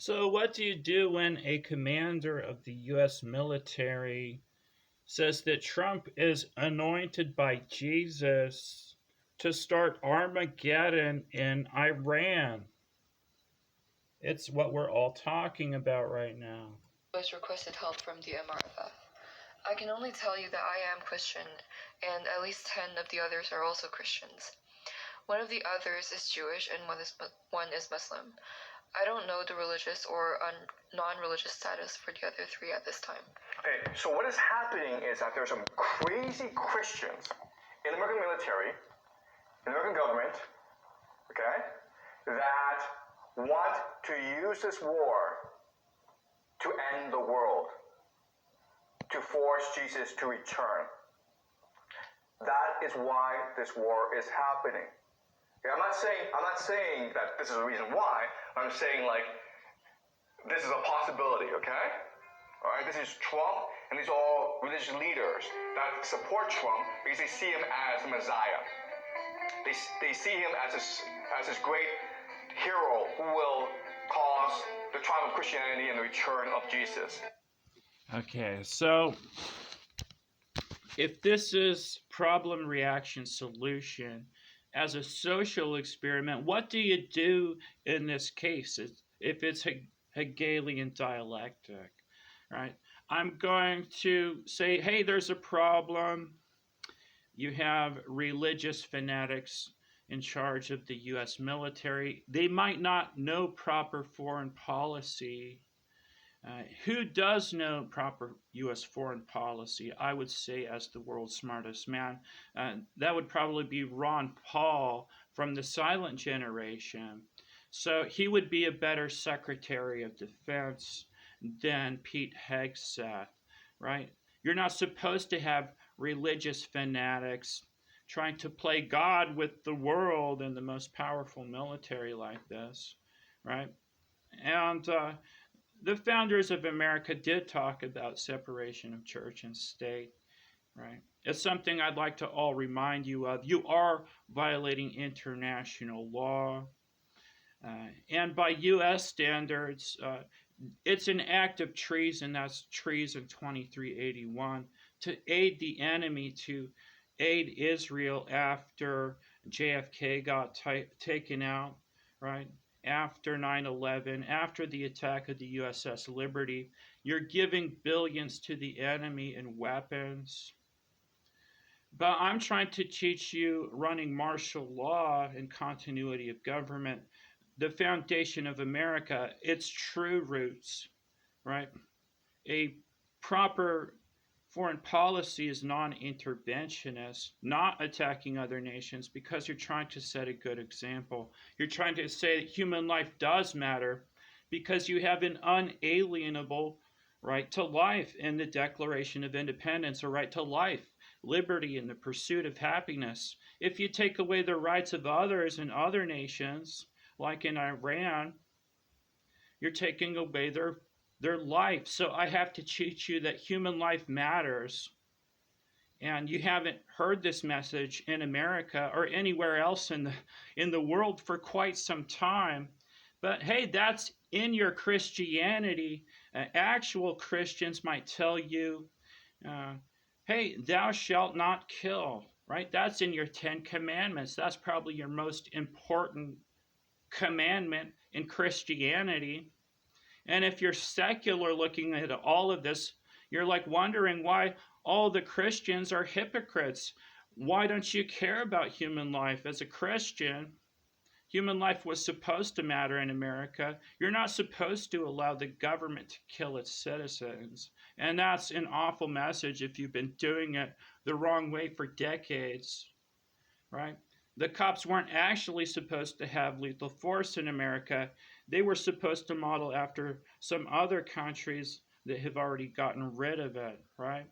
So, what do you do when a commander of the U.S. military says that Trump is anointed by Jesus to start Armageddon in Iran? It's what we're all talking about right now. Was requested help from the MRFF. I can only tell you that I am Christian, and at least 10 of the others are also Christians. One of the others is Jewish, and one is Muslim. I don't know the religious or non-religious status for the other three at this time. Okay, so what is happening is that there's some crazy Christians in the American military, in the American government, okay, that want to use this war to end the world, to force Jesus to return. That is why this war is happening. Okay, I'm not saying that this is the reason why. I'm saying this is a possibility, okay? All right, this is Trump, and these are all religious leaders that support Trump because they see him as the Messiah. They see him as this great hero who will cause the triumph of Christianity and the return of Jesus. Okay, so if this is problem, reaction, solution as a social experiment, what do you do in this case if it's Hegelian dialectic, right? I'm going to say, hey, there's a problem. You have religious fanatics in charge of the US military. They might not know proper foreign policy. Who does know proper U.S. foreign policy? I would say, as the world's smartest man, that would probably be Ron Paul from the silent generation. So he would be a better Secretary of Defense than Pete Hegseth, right? You're not supposed to have religious fanatics trying to play God with the world and the most powerful military like this, right? And the founders of America did talk about separation of church and state, right? It's something I'd like to all remind you of. You are violating international law. And by U.S. standards, it's an act of treason. That's treason 2381 to aid the enemy, to aid Israel after JFK got taken out, right? After 9/11, after the attack of the USS Liberty, you're giving billions to the enemy in weapons. But I'm trying to teach you running martial law and continuity of government, the foundation of America, its true roots, right? A proper foreign policy is non interventionist, not attacking other nations because you're trying to set a good example. You're trying to say that human life does matter because you have an unalienable right to life in the Declaration of Independence, a right to life, liberty, and the pursuit of happiness. If you take away the rights of others in other nations, like in Iran, you're taking away their life. So I have to teach you that human life matters. And you haven't heard this message in America or anywhere else in the world for quite some time. But hey, that's in your Christianity. Actual Christians might tell you, hey, thou shalt not kill, right? That's in your 10 Commandments. That's probably your most important commandment in Christianity. And if you're secular looking at all of this, you're like wondering why all the Christians are hypocrites. Why don't you care about human life as a Christian? Human life was supposed to matter in America. You're not supposed to allow the government to kill its citizens. And that's an awful message if you've been doing it the wrong way for decades, right? The cops weren't actually supposed to have lethal force in America. They were supposed to model after some other countries that have already gotten rid of it, right?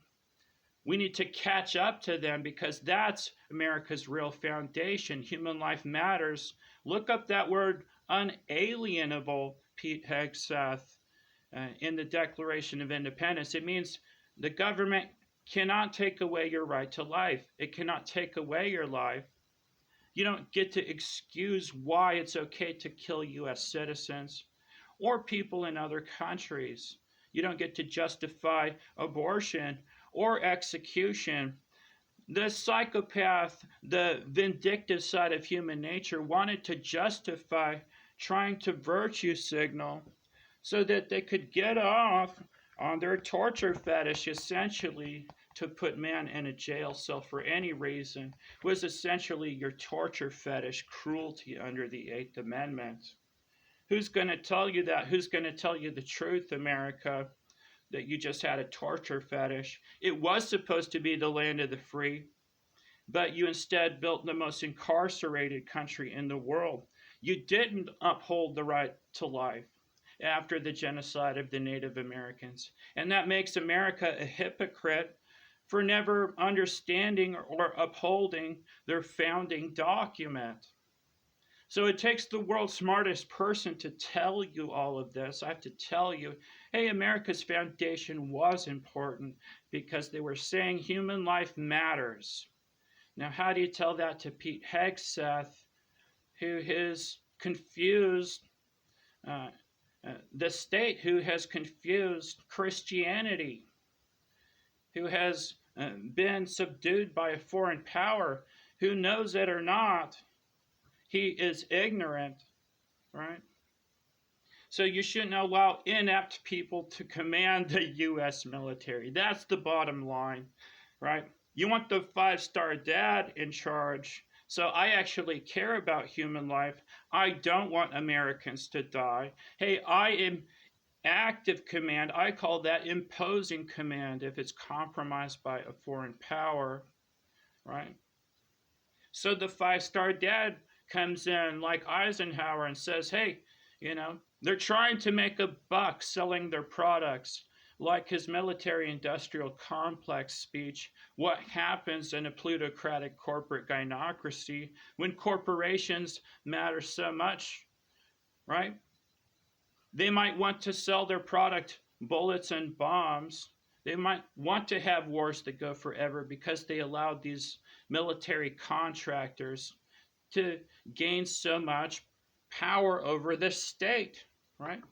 We need to catch up to them because that's America's real foundation. Human life matters. Look up that word unalienable, Pete Hegseth, in the Declaration of Independence. It means the government cannot take away your right to life. It cannot take away your life. You don't get to excuse why it's okay to kill U.S. citizens, or people in other countries. You don't get to justify abortion or execution. The psychopath, the vindictive side of human nature, wanted to justify trying to virtue signal so that they could get off on their torture fetish, essentially to put man in a jail cell for any reason was essentially your torture fetish cruelty under the Eighth Amendment. Who's going to tell you that? Who's going to tell you the truth, America, that you just had a torture fetish? It was supposed to be the land of the free, but you instead built the most incarcerated country in the world. You didn't uphold the right to life after the genocide of the Native Americans. And that makes America a hypocrite for never understanding or upholding their founding document. So it takes the world's smartest person to tell you all of this. I have to tell you, hey, America's foundation was important because they were saying human life matters. Now, how do you tell that to Pete Hegseth, who has confused the state, who has confused Christianity, who has been subdued by a foreign power, who knows it or not, he is ignorant, right? So you shouldn't allow inept people to command the U.S. military. That's the bottom line, right? You want the five-star dad in charge. So I actually care about human life. I don't want Americans to die. Hey, I am active command. I call that imposing command if it's compromised by a foreign power, right? So the five-star dad comes in like Eisenhower and says, hey, they're trying to make a buck selling their products, like his military-industrial complex speech. What happens in a plutocratic corporate gynocracy when corporations matter so much, right? They might want to sell their product, bullets and bombs. They might want to have wars that go forever because they allowed these military contractors to gain so much power over the state, right?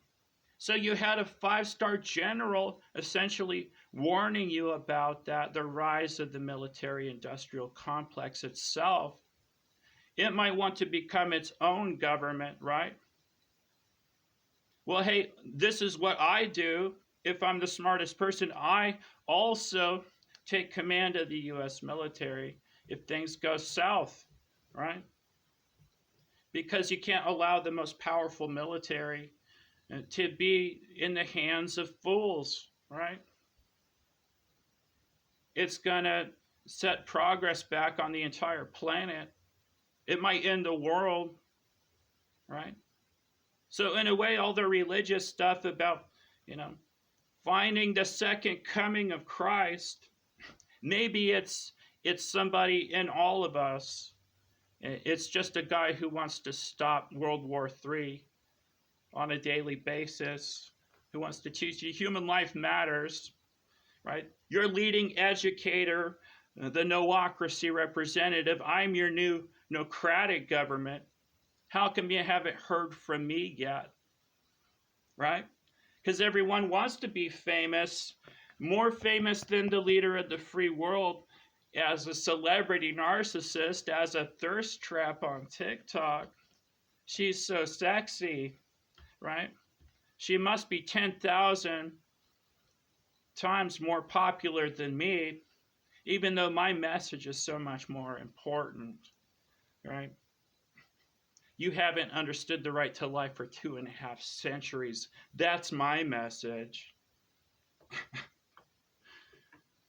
So you had a five-star general essentially warning you about that, the rise of the military-industrial complex itself. It might want to become its own government, right? Well, hey, this is what I do. If I'm the smartest person, I also take command of the U.S. military if things go south, right? Because you can't allow the most powerful military to be in the hands of fools, right? It's going to set progress back on the entire planet. It might end the world, right? So in a way, all the religious stuff about, finding the second coming of Christ, maybe it's somebody in all of us. It's just a guy who wants to stop World War III on a daily basis, who wants to teach you human life matters, right? Your leading educator, the noocracy representative, I'm your new nocratic government. How come you haven't heard from me yet, right? Because everyone wants to be famous, more famous than the leader of the free world, as a celebrity narcissist, as a thirst trap on TikTok. She's so sexy, right? She must be 10,000 times more popular than me, even though my message is so much more important, right? You haven't understood the right to life for 2.5 centuries. That's my message.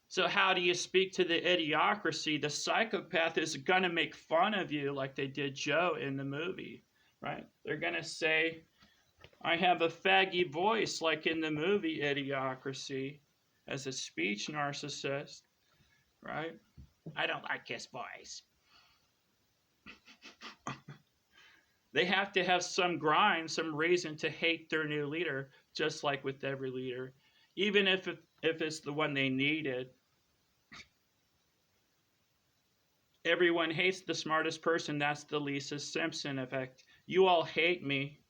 So how do you speak to the idiocracy? The psychopath is going to make fun of you like they did Joe in the movie, right? They're going to say, I have a faggy voice like in the movie Idiocracy as a speech narcissist, right? I don't like his voice. They have to have some grind, some reason to hate their new leader, just like with every leader, even if it's the one they needed. Everyone hates the smartest person. That's the Lisa Simpson effect. You all hate me